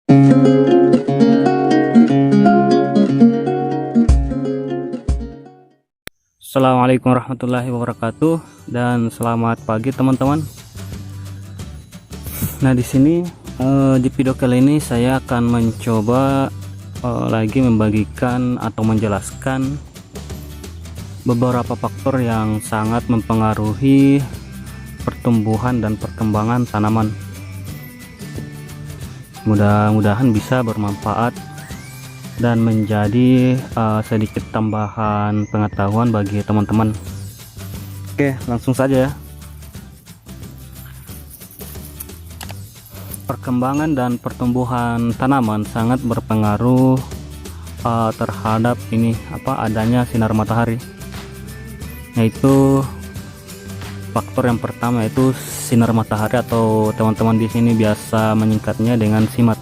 Assalamualaikum warahmatullahi wabarakatuh dan selamat pagi teman-teman. Nah, di sini di video kali ini saya akan mencoba lagi membagikan atau menjelaskan beberapa faktor yang sangat mempengaruhi pertumbuhan dan perkembangan tanaman. Mudah-mudahan bisa bermanfaat dan menjadi sedikit tambahan pengetahuan bagi teman-teman. Oke, langsung saja ya. Perkembangan dan pertumbuhan tanaman sangat berpengaruh terhadap adanya sinar matahari. Yaitu faktor yang pertama yaitu sinar matahari, atau teman-teman di sini biasa menyingkatnya dengan SIMAT.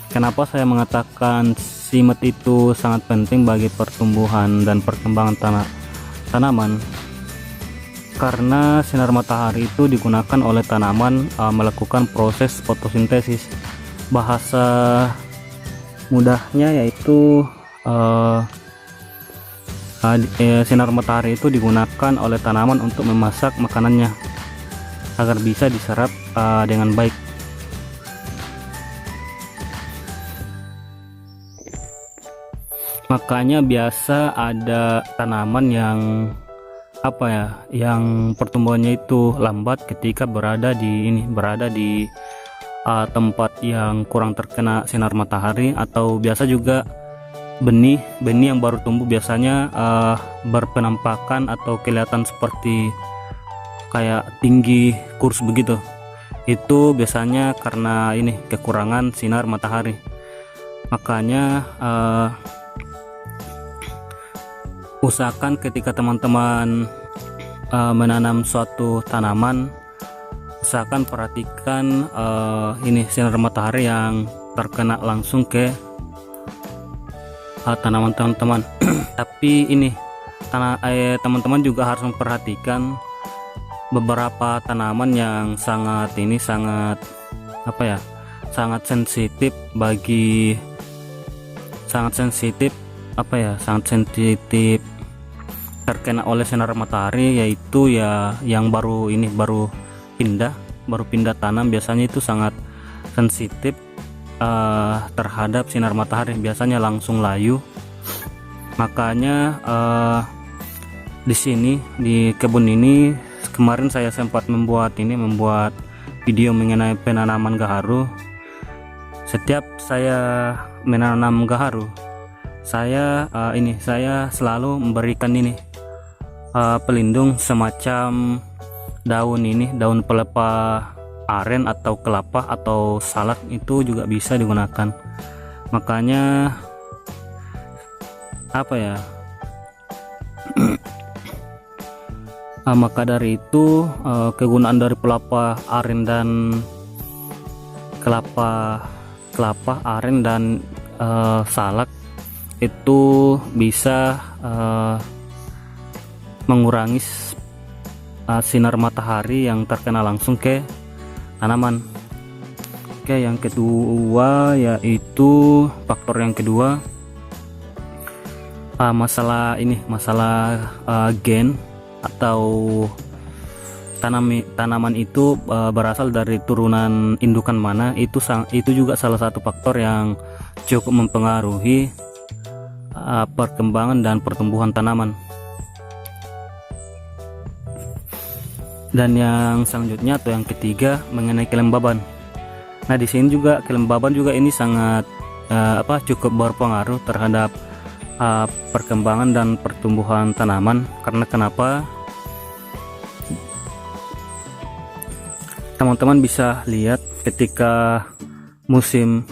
Kenapa saya mengatakan SIMAT itu sangat penting bagi pertumbuhan dan perkembangan tanaman? Karena sinar matahari itu digunakan oleh tanaman melakukan proses fotosintesis. Bahasa mudahnya yaitu sinar matahari itu digunakan oleh tanaman untuk memasak makanannya agar bisa diserap dengan baik. Makanya biasa ada tanaman yang pertumbuhannya itu lambat ketika berada di tempat yang kurang terkena sinar matahari, atau biasa juga benih yang baru tumbuh biasanya berpenampakan atau kelihatan seperti kayak tinggi kurus begitu. Itu biasanya karena kekurangan sinar matahari. Makanya usahakan ketika teman-teman menanam suatu tanaman, usahakan perhatikan sinar matahari yang terkena langsung ke tanaman teman-teman. Tapi teman-teman juga harus memperhatikan beberapa tanaman yang sangat sensitif terkena oleh sinar matahari, yaitu yang baru pindah tanam. Biasanya itu sangat sensitif terhadap sinar matahari, biasanya langsung layu. Makanya di sini di kebun ini kemarin saya sempat membuat video mengenai penanaman gaharu. Setiap saya menanam gaharu, saya selalu memberikan pelindung semacam daun pelepah aren atau kelapa atau salak, itu juga bisa digunakan. Makanya maka dari itu kegunaan dari pelepah aren dan kelapa aren dan salak itu bisa mengurangi sinar matahari yang terkena langsung ke tanaman. Oke, yang kedua yaitu faktor yang kedua, masalah gen atau tanaman itu berasal dari turunan indukan mana. Itu juga salah satu faktor yang cukup mempengaruhi perkembangan dan pertumbuhan tanaman. Dan yang selanjutnya atau yang ketiga mengenai kelembaban. Nah, di sini juga kelembaban juga ini sangat cukup berpengaruh terhadap perkembangan dan pertumbuhan tanaman. Karena kenapa? Teman-teman bisa lihat ketika musim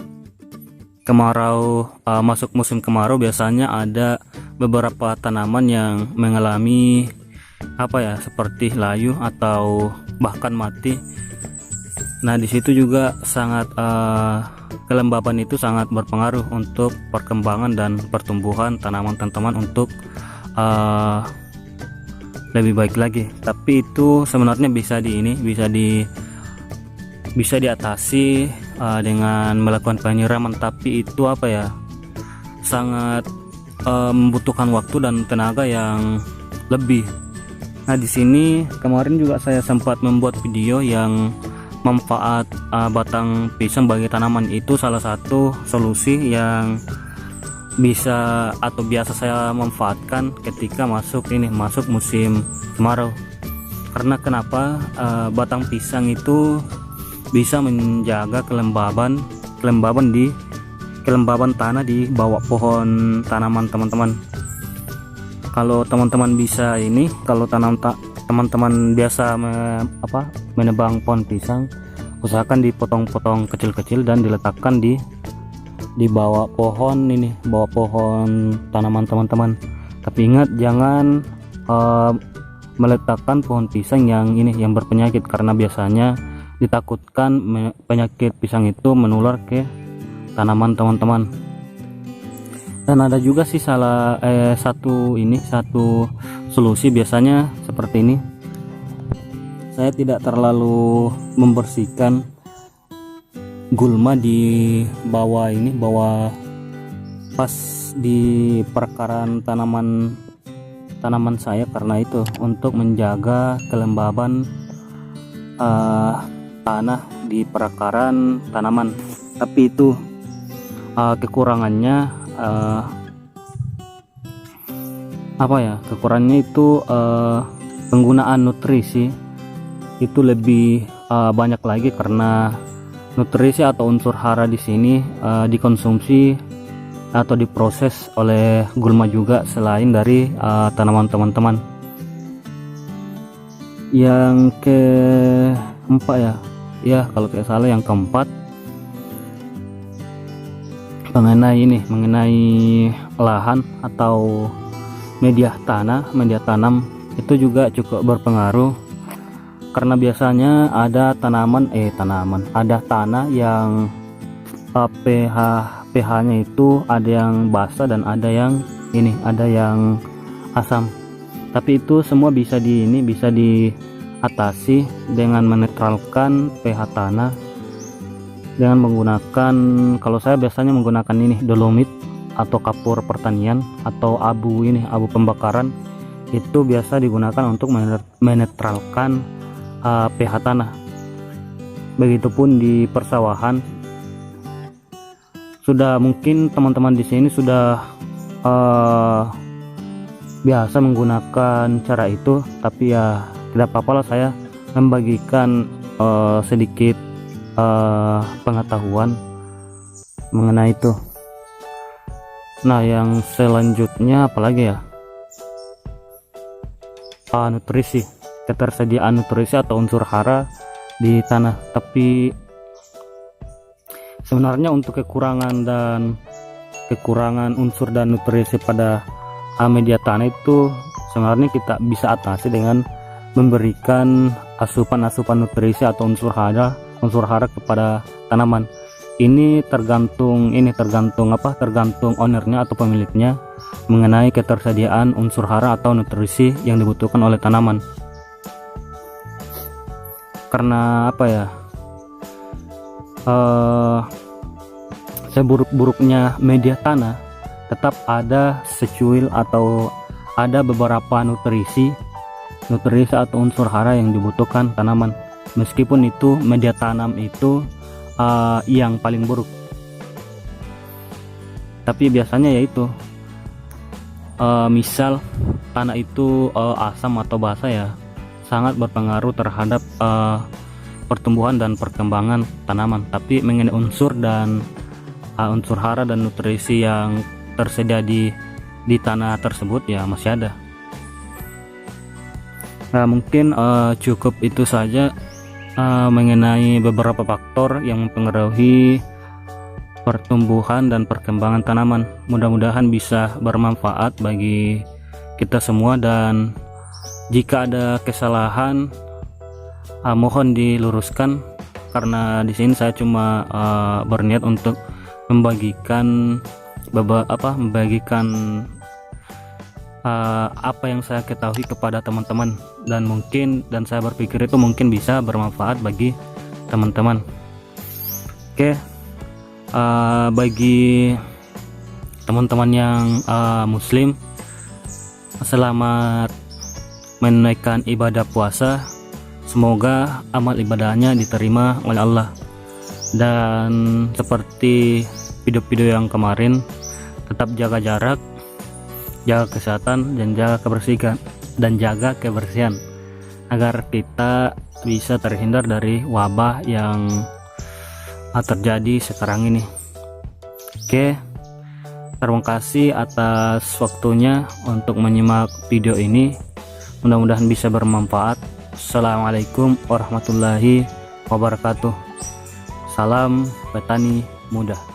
kemarau, masuk musim kemarau, biasanya ada beberapa tanaman yang mengalami seperti layu atau bahkan mati. Nah, di situ juga sangat kelembaban itu sangat berpengaruh untuk perkembangan dan pertumbuhan tanaman teman-teman untuk lebih baik lagi. Tapi itu sebenarnya bisa diatasi dengan melakukan penyiraman, tapi itu apa ya, sangat membutuhkan waktu dan tenaga yang lebih. Nah, di sini kemarin juga saya sempat membuat video yang manfaat batang pisang bagi tanaman. Itu salah satu solusi yang bisa atau biasa saya manfaatkan ketika masuk musim kemarau. Karena kenapa? Batang pisang itu bisa menjaga kelembaban tanah di bawah pohon tanaman, teman-teman. Kalau teman-teman bisa kalau teman-teman biasa menebang pohon pisang, usahakan dipotong-potong kecil-kecil dan diletakkan di bawah pohon tanaman, teman-teman. Tapi ingat, jangan meletakkan pohon pisang yang berpenyakit, karena biasanya ditakutkan penyakit pisang itu menular ke tanaman, teman-teman. Dan ada juga sih satu solusi, biasanya seperti ini. Saya tidak terlalu membersihkan gulma di bawah pas di perakaran tanaman saya, karena itu untuk menjaga kelembaban tanah di perakaran tanaman. Tapi itu kekurangannya itu penggunaan nutrisi itu lebih banyak lagi, karena nutrisi atau unsur hara di sini dikonsumsi atau diproses oleh gulma juga selain dari tanaman, teman-teman. Yang keempat kalau tidak salah yang keempat, mengenai lahan atau media tanam itu juga cukup berpengaruh, karena biasanya ada ada tanah yang pH-nya itu ada yang basah dan ada yang asam. Tapi itu semua bisa diatasi dengan menetralkan pH tanah dengan menggunakan, kalau saya biasanya menggunakan dolomit atau kapur pertanian atau abu pembakaran. Itu biasa digunakan untuk menetralkan pH tanah. Begitupun di persawahan. Sudah mungkin teman-teman di sini sudah biasa menggunakan cara itu, tapi ya tidak apa-apa lah, saya membagikan sedikit pengetahuan mengenai itu. Nah, yang selanjutnya apalagi ya, nutrisi, ketersediaan nutrisi atau unsur hara di tanah. Tapi sebenarnya untuk kekurangan unsur dan nutrisi pada media tanah itu sebenarnya kita bisa atasi dengan memberikan asupan nutrisi atau unsur hara kepada tanaman. Ini tergantung ownernya atau pemiliknya mengenai ketersediaan unsur hara atau nutrisi yang dibutuhkan oleh tanaman. Karena seburuk-buruknya media tanah, tetap ada secuil atau ada beberapa nutrisi atau unsur hara yang dibutuhkan tanaman, meskipun itu media tanam itu yang paling buruk. Tapi biasanya yaitu misal tanah itu asam atau basah, ya sangat berpengaruh terhadap pertumbuhan dan perkembangan tanaman. Tapi mengenai unsur hara dan nutrisi yang tersedia di tanah tersebut ya masih ada. Nah, mungkin cukup itu saja mengenai beberapa faktor yang mempengaruhi pertumbuhan dan perkembangan tanaman. Mudah-mudahan bisa bermanfaat bagi kita semua, dan jika ada kesalahan mohon diluruskan, karena di sini saya cuma berniat untuk membagikan apa yang saya ketahui kepada teman-teman, dan saya berpikir itu mungkin bisa bermanfaat bagi teman-teman. Oke, bagi teman-teman yang muslim, selamat menunaikan ibadah puasa. Semoga amal ibadahnya diterima oleh Allah. Dan seperti video-video yang kemarin, tetap jaga jarak, jaga kesehatan, dan jaga kebersihan agar kita bisa terhindar dari wabah yang terjadi sekarang ini. Oke, terima kasih atas waktunya untuk menyimak video ini. Mudah-mudahan bisa bermanfaat. Assalamualaikum warahmatullahi wabarakatuh. Salam petani muda.